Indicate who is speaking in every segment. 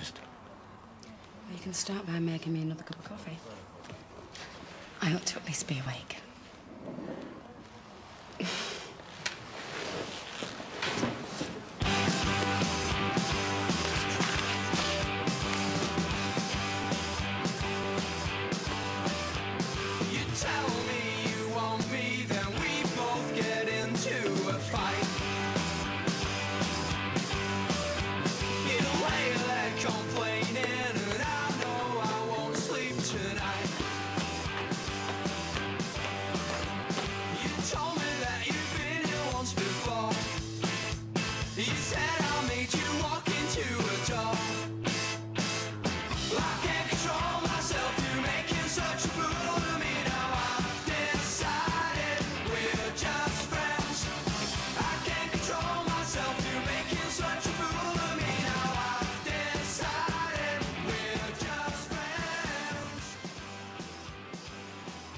Speaker 1: breakfast?
Speaker 2: Well, you can start by making me another cup of coffee. I ought to at least be awake.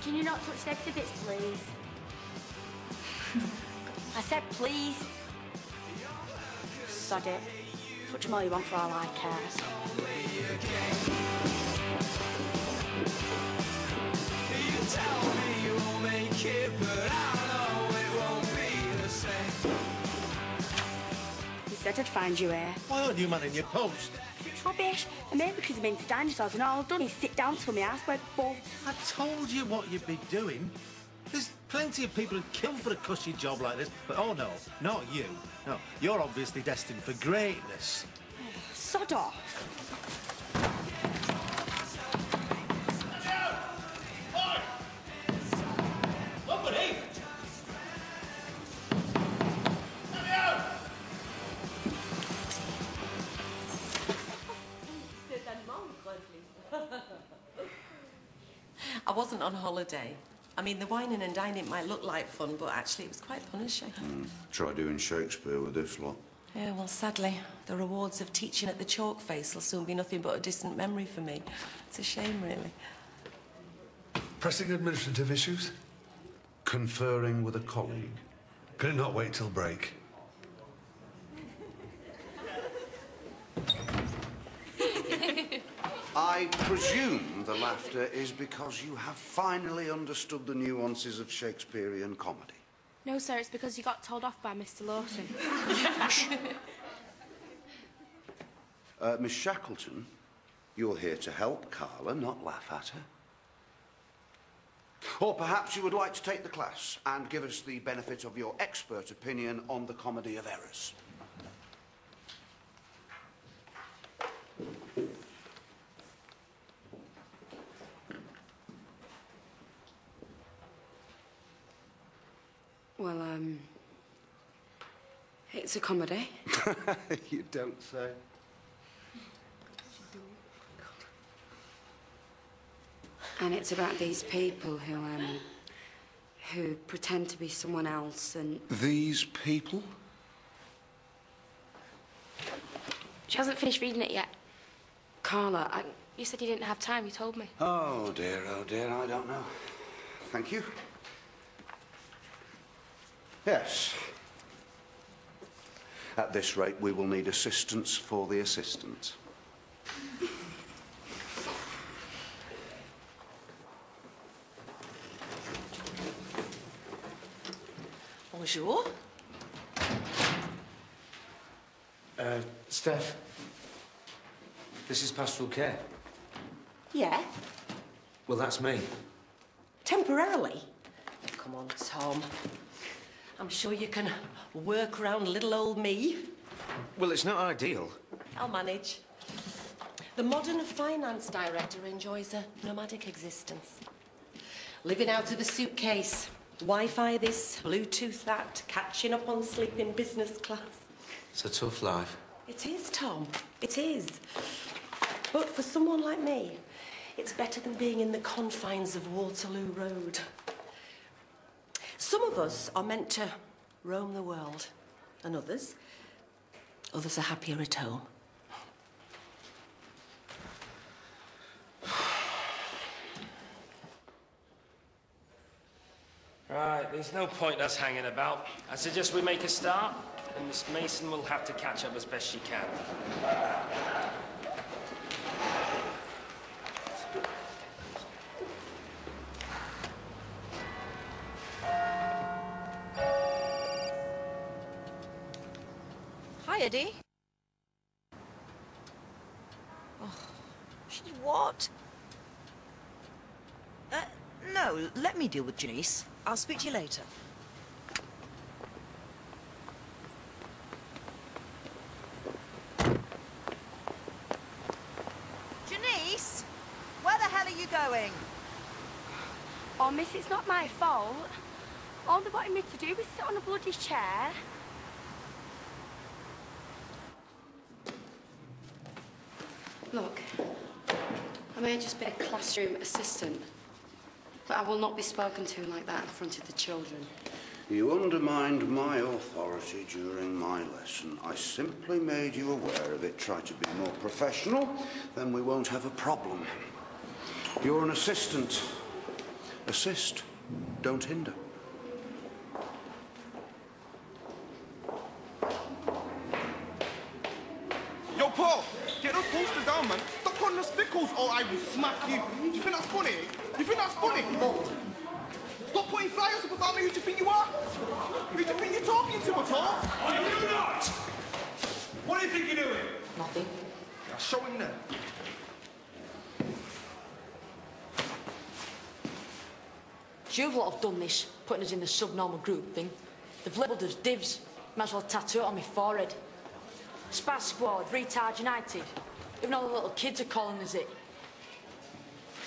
Speaker 3: Can you not touch the exhibits, please? I said please. Sod it. Touch them all you want for all I care.
Speaker 4: You tell me you won't make it, but I know it won't be the same.
Speaker 3: You said I'd find you here.
Speaker 1: Why aren't you manning your post?
Speaker 3: Rubbish. And maybe because I'm into dinosaurs and all I've done is sit down till my ass went bugs.
Speaker 1: I told you what you'd be doing. There's plenty of people who'd kill for a cushy job like this, but oh no, not you. No, you're obviously destined for greatness.
Speaker 3: Sod off.
Speaker 5: I wasn't on holiday. I mean, the whining and dining might look like fun, but actually it was quite punishing.
Speaker 6: Try doing Shakespeare with this lot.
Speaker 5: Yeah, well, sadly, the rewards of teaching at the chalk face will soon be nothing but a distant memory for me. It's a shame, really.
Speaker 7: Pressing administrative issues?
Speaker 6: Conferring with a colleague.
Speaker 7: Can it not wait till break?
Speaker 6: I presume the laughter is because you have finally understood the nuances of Shakespearean comedy.
Speaker 8: No, sir, it's because you got told off by Mr. Lawson.
Speaker 6: Miss Shackleton, you're here to help Carla, not laugh at her. Or perhaps you would like to take the class and give us the benefit of your expert opinion on the comedy of errors.
Speaker 2: Well, it's a comedy.
Speaker 6: You don't say.
Speaker 2: And it's about these people who pretend to be someone else and...
Speaker 6: These people?
Speaker 8: She hasn't finished reading it yet.
Speaker 2: Carla,
Speaker 8: You said you didn't have time, you told me.
Speaker 6: Oh dear, I don't know. Thank you. Yes. At this rate, we will need assistance for the assistant.
Speaker 5: Bonjour.
Speaker 9: Steph, this is pastoral care.
Speaker 5: Yeah?
Speaker 9: Well, that's me.
Speaker 5: Temporarily? Come on, Tom. I'm sure you can work around little old me.
Speaker 9: Well, it's not ideal.
Speaker 5: I'll manage. The modern finance director enjoys a nomadic existence. Living out of a suitcase. Wi-Fi this, Bluetooth that, catching up on sleep in business class.
Speaker 9: It's a tough life.
Speaker 5: It is, Tom. It is. But for someone like me, it's better than being in the confines of Waterloo Road. Some of us are meant to roam the world, and others are happier at home.
Speaker 10: Right, there's no point us hanging about. I suggest we make a start, and Miss Mason will have to catch up as best she can.
Speaker 11: Eddie. Oh, what? No, let me deal with Janice. I'll speak to you later. Janice, where the hell are you going?
Speaker 3: Oh, miss, it's not my fault. All they wanted me to do was sit on a bloody chair.
Speaker 2: Look, I may have just been a classroom assistant, but I will not be spoken to like that in front of the children.
Speaker 6: You undermined my authority during my lesson. I simply made you aware of it. Try to be more professional, then we won't have a problem. You're an assistant. Assist, don't hinder.
Speaker 12: Yo, Paul, get those posters down, man. Stop putting the stickers or I will smack you. Do you think that's funny? You think that's funny? Stop putting flyers up about me. Who do you think you are? Who do you think you're talking to at all?
Speaker 4: I do not! What do you think you're doing?
Speaker 11: Nothing.
Speaker 12: Yeah, show him then.
Speaker 11: You lot have done this, putting us in the subnormal group thing. They've labelled us divs. Might as well tattoo it on my forehead. Spaz Squad, Retard United. Even all the little kids are calling us it.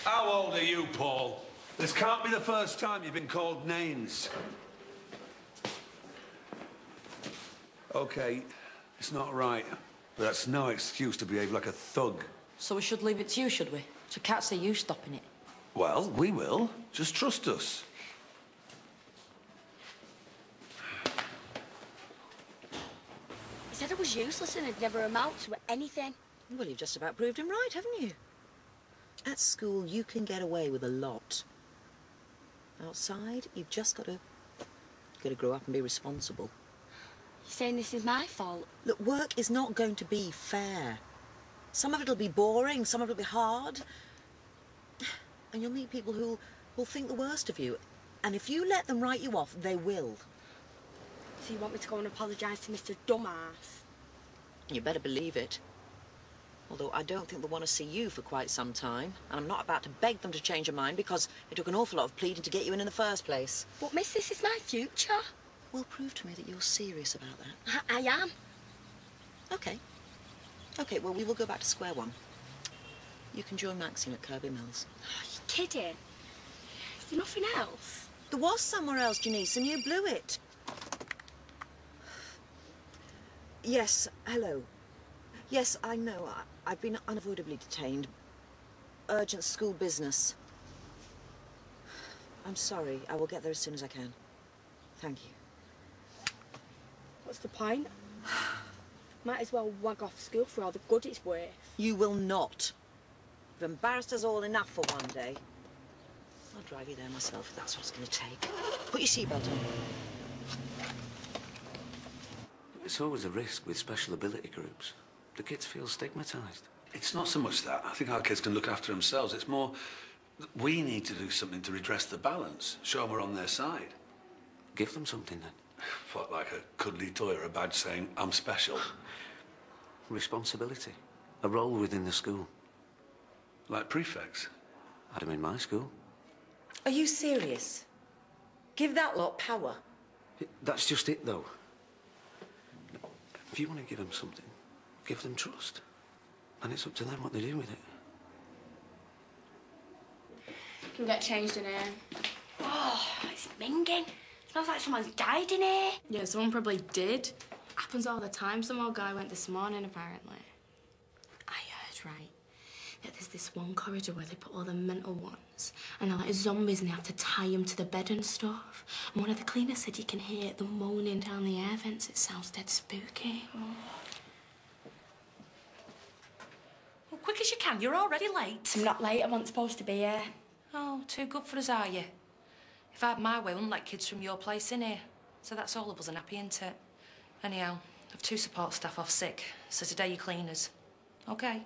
Speaker 7: How old are you, Paul? This can't be the first time you've been called names. OK, it's not right, but that's no excuse to behave like a thug.
Speaker 11: So we should leave it to you, should we? So I can't see you stopping it.
Speaker 7: Well, we will. Just trust us.
Speaker 3: He said it was useless and it'd never amount to anything.
Speaker 11: Well, you've just about proved him right, haven't you? At school, you can get away with a lot. Outside, you've just got to grow up and be responsible.
Speaker 3: You're saying this is my fault?
Speaker 11: Look, work is not going to be fair. Some of it'll be boring, some of it'll be hard. And you'll meet people who will think the worst of you. And if you let them write you off, they will.
Speaker 3: So you want me to go and apologise to Mr. Dumbass?
Speaker 11: You better believe it. Although I don't think they'll want to see you for quite some time. And I'm not about to beg them to change your mind because it took an awful lot of pleading to get you in the first place.
Speaker 3: But, miss, this is my future.
Speaker 11: Well, prove to me that you're serious about that.
Speaker 3: I am.
Speaker 11: OK. OK, well, we will go back to square one. You can join Maxine at Kirby Mills.
Speaker 3: Oh, you're kidding. Is there nothing else?
Speaker 11: There was somewhere else, Janice, and you blew it. Yes, hello. Yes, I know. I've been unavoidably detained. Urgent school business. I'm sorry. I will get there as soon as I can. Thank you.
Speaker 3: What's the point? Might as well wag off school for all the good it's worth.
Speaker 11: You will not. You've embarrassed us all enough for one day. I'll drive you there myself if that's what it's going to take. Put your seatbelt on.
Speaker 9: It's always a risk with special ability groups. The kids feel stigmatised.
Speaker 7: It's not so much that. I think our kids can look after themselves. It's more that we need to do something to redress the balance, show them we're on their side.
Speaker 9: Give them something, then.
Speaker 7: What, like a cuddly toy or a badge saying, I'm special?
Speaker 9: Responsibility. A role within the school.
Speaker 7: Like prefects?
Speaker 9: Had them in my school.
Speaker 11: Are you serious? Give that lot power.
Speaker 9: That's just it, though. If you want to give them something, give them trust. And it's up to them what they do with it.
Speaker 8: You can get changed in here.
Speaker 3: Oh, it's minging. Smells like someone's died in here.
Speaker 8: Yeah, someone probably did. Happens all the time. Some old guy went this morning, apparently. I heard, right, that there's this one corridor where they put all the mental ones, and they're like zombies, and they have to tie them to the bed and stuff. And one of the cleaners said you can hear them moaning down the air vents. It sounds dead spooky.
Speaker 11: Oh. Well, quick as you can. You're already late.
Speaker 3: I'm not late. I wasn't supposed to be here.
Speaker 11: Oh, too good for us, are you? If I had my way, I wouldn't let kids from your place in here. So that's all of us unhappy, isn't it? Anyhow, I've 2 support staff off sick, so today you cleaners. OK?